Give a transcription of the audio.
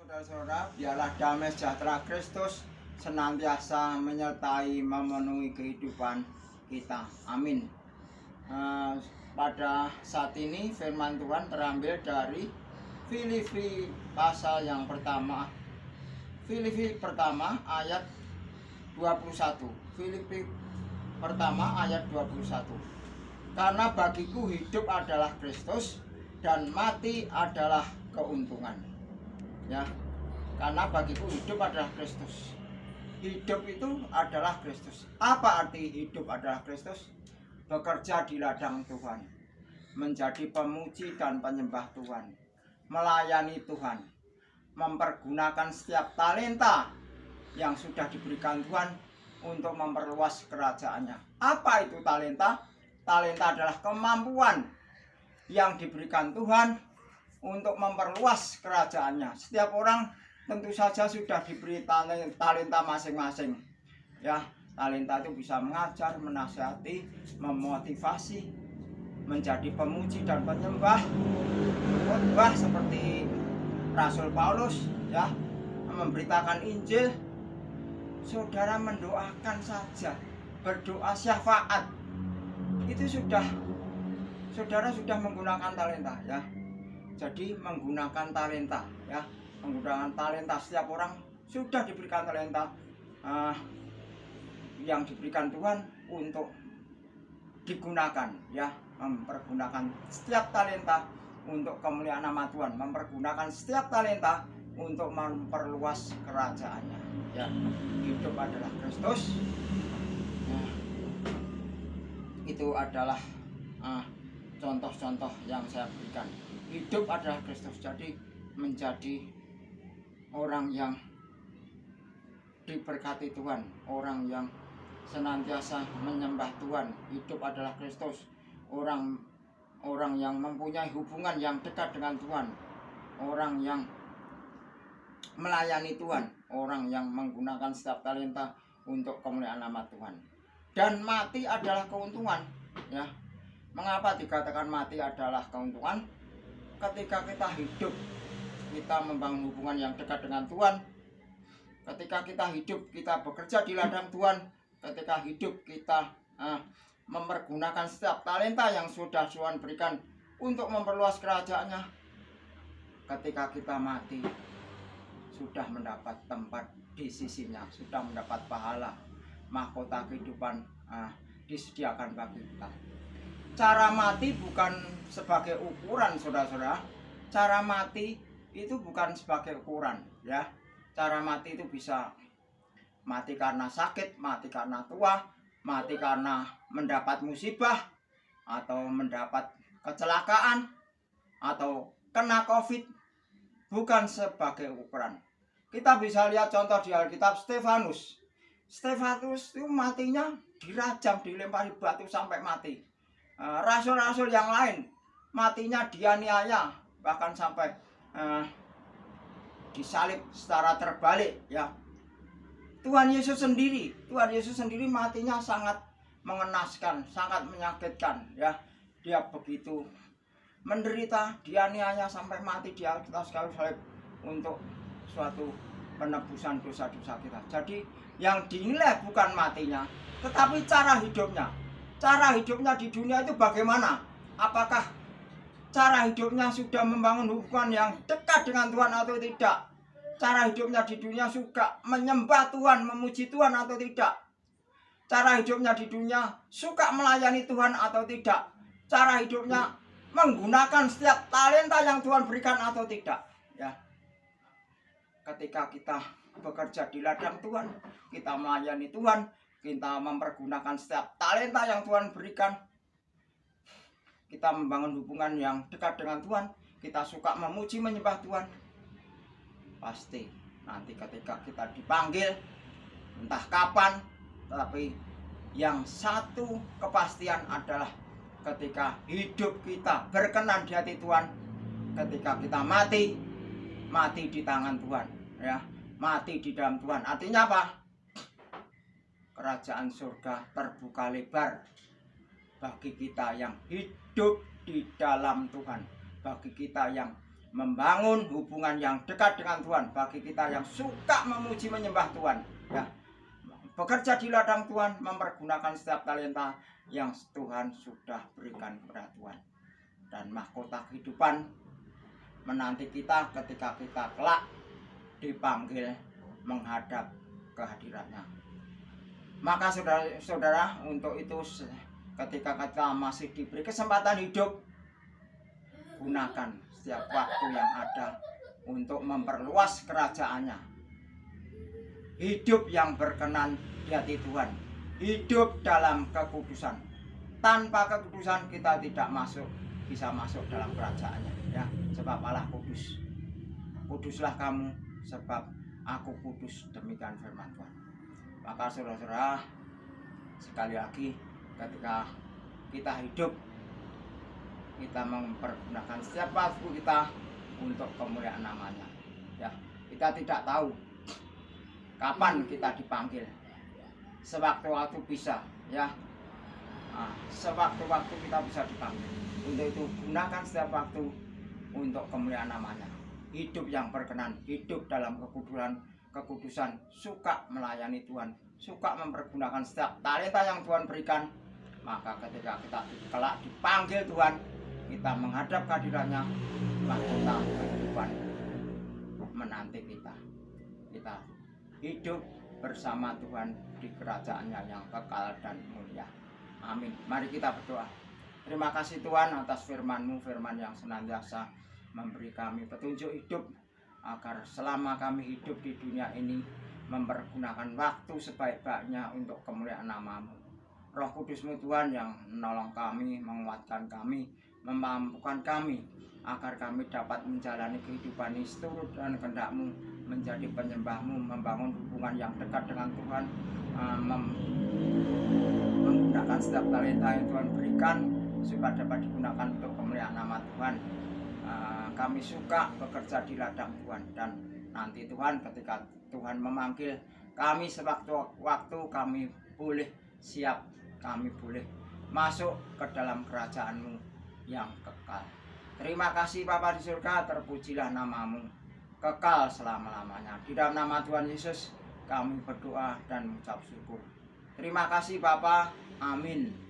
Saudara-saudara, biarlah damai sejahtera Kristus senantiasa menyertai memenuhi kehidupan kita. Amin. Pada saat ini firman Tuhan terambil dari Filipi pasal yang pertama. Filipi pertama ayat 21. Filipi pertama ayat 21. Karena bagiku hidup adalah Kristus dan mati adalah keuntungan. Ya, karena bagiku hidup adalah Kristus. Hidup itu adalah Kristus. Apa arti hidup adalah Kristus? Bekerja di ladang Tuhan, menjadi pemuji dan penyembah Tuhan, melayani Tuhan, mempergunakan setiap talenta yang sudah diberikan Tuhan untuk memperluas kerajaannya. Apa itu talenta? Talenta adalah kemampuan yang diberikan Tuhan untuk memperluas kerajaannya. Setiap orang tentu saja sudah diberi talenta masing-masing. Ya, talenta itu bisa mengajar, menasihati, memotivasi, menjadi pemuji dan penyembah, khotbah seperti Rasul Paulus, ya, memberitakan Injil. Saudara mendoakan saja, berdoa syafaat, itu sudah saudara sudah menggunakan talenta, ya. Jadi menggunakan talenta, ya, menggunakan talenta. Setiap orang sudah diberikan talenta yang diberikan Tuhan untuk digunakan, ya, mempergunakan setiap talenta untuk kemuliaan nama Tuhan, mempergunakan setiap talenta untuk memperluas kerajaannya. Ya, hidup adalah Kristus. Nah, itu adalah contoh-contoh yang saya berikan. Hidup adalah Kristus, jadi menjadi orang yang diberkati Tuhan, orang yang senantiasa menyembah Tuhan. Hidup adalah Kristus, orang yang mempunyai hubungan yang dekat dengan Tuhan, orang yang melayani Tuhan, orang yang menggunakan setiap talenta untuk kemuliaan nama Tuhan. Dan mati adalah keuntungan, ya. Mengapa dikatakan mati adalah keuntungan? Ketika kita hidup, kita membangun hubungan yang dekat dengan Tuhan. Ketika kita hidup, kita bekerja di ladang Tuhan. Ketika hidup, kita mempergunakan setiap talenta yang sudah Tuhan berikan untuk memperluas kerajaannya. Ketika kita mati, sudah mendapat tempat di sisinya, sudah mendapat pahala, mahkota kehidupan disediakan bagi kita. Cara mati bukan sebagai ukuran, saudara-saudara. Cara mati itu bukan sebagai ukuran, ya. Cara mati itu bisa mati karena sakit, mati karena tua, mati karena mendapat musibah, atau mendapat kecelakaan, atau kena COVID. Bukan sebagai ukuran. Kita bisa lihat contoh di Alkitab, Stefanus. Stefanus itu matinya dirajam, dilempari batu sampai mati. Rasul-rasul yang lain matinya dianiaya, bahkan sampai disalib secara terbalik, ya. Tuhan Yesus sendiri matinya sangat mengenaskan, sangat menyakitkan, ya. Dia begitu menderita, dianiaya sampai mati di atas kayu salib untuk suatu penebusan dosa-dosa kita. Jadi yang dinilai bukan matinya, tetapi cara hidupnya. Cara hidupnya di dunia itu bagaimana? Apakah cara hidupnya sudah membangun hubungan yang dekat dengan Tuhan atau tidak? Cara hidupnya di dunia suka menyembah Tuhan, memuji Tuhan atau tidak? Cara hidupnya di dunia suka melayani Tuhan atau tidak? Cara hidupnya menggunakan setiap talenta yang Tuhan berikan atau tidak? Ya. Ketika kita bekerja di ladang Tuhan, kita melayani Tuhan, kita mempergunakan setiap talenta yang Tuhan berikan, kita membangun hubungan yang dekat dengan Tuhan, kita suka memuji menyembah Tuhan, pasti nanti ketika kita dipanggil, entah kapan, tetapi yang satu kepastian adalah ketika hidup kita berkenan di hati Tuhan, ketika kita mati di tangan Tuhan, ya, mati di dalam Tuhan. Artinya apa? Kerajaan surga terbuka lebar bagi kita yang hidup di dalam Tuhan, bagi kita yang membangun hubungan yang dekat dengan Tuhan. Bagi kita yang suka memuji menyembah Tuhan, ya, bekerja di ladang Tuhan, mempergunakan setiap talenta yang Tuhan sudah berikan kepada Tuhan. Dan mahkota kehidupan menanti kita ketika kita kelak dipanggil menghadap kehadirannya. Maka saudara-saudara, untuk itu ketika kita masih diberi kesempatan hidup, gunakan setiap waktu yang ada untuk memperluas kerajaannya. Hidup yang berkenan di hati Tuhan, hidup dalam kekudusan. Tanpa kekudusan kita tidak bisa masuk dalam kerajaannya, ya. Sebab Allah kudus. Kuduslah kamu sebab aku kudus, demikian firman Tuhan. Maka saudara-saudara, sekali lagi, ketika kita hidup, kita mempergunakan setiap waktu kita untuk kemuliaan namanya, ya. Kita tidak tahu kapan kita dipanggil. Sewaktu-waktu bisa, ya. Sewaktu-waktu kita bisa dipanggil. Untuk itu gunakan setiap waktu untuk kemuliaan namanya. Hidup yang berkenan, hidup dalam kekudusan, suka melayani Tuhan, suka mempergunakan setiap talenta yang Tuhan berikan. Maka ketika kita kelak dipanggil Tuhan, kita menghadap kehadirannya, mahkota kehidupan menanti kita. Kita hidup bersama Tuhan di kerajaannya yang kekal dan mulia. Amin. Mari kita berdoa. Terima kasih Tuhan atas firman-Mu, firman yang senantiasa memberi kami petunjuk hidup, agar selama kami hidup di dunia ini mempergunakan waktu sebaik-baiknya untuk kemuliaan nama-Mu. Roh Kudus-Mu Tuhan yang menolong kami, menguatkan kami, memampukan kami, agar kami dapat menjalani kehidupan ini seturut dan kehendak-Mu, menjadi penyembah-Mu, membangun hubungan yang dekat dengan Tuhan, menggunakan setiap talenta yang Tuhan berikan supaya dapat digunakan untuk kemuliaan nama Tuhan. Kami suka bekerja di ladang Tuhan, dan nanti Tuhan ketika Tuhan memanggil kami sewaktu-waktu, kami boleh siap, kami boleh masuk ke dalam kerajaan-Mu yang kekal. Terima kasih Bapa di surga, terpujilah nama-Mu kekal selama-lamanya. Di dalam nama Tuhan Yesus kami berdoa dan mengucap syukur. Terima kasih Bapa. Amin.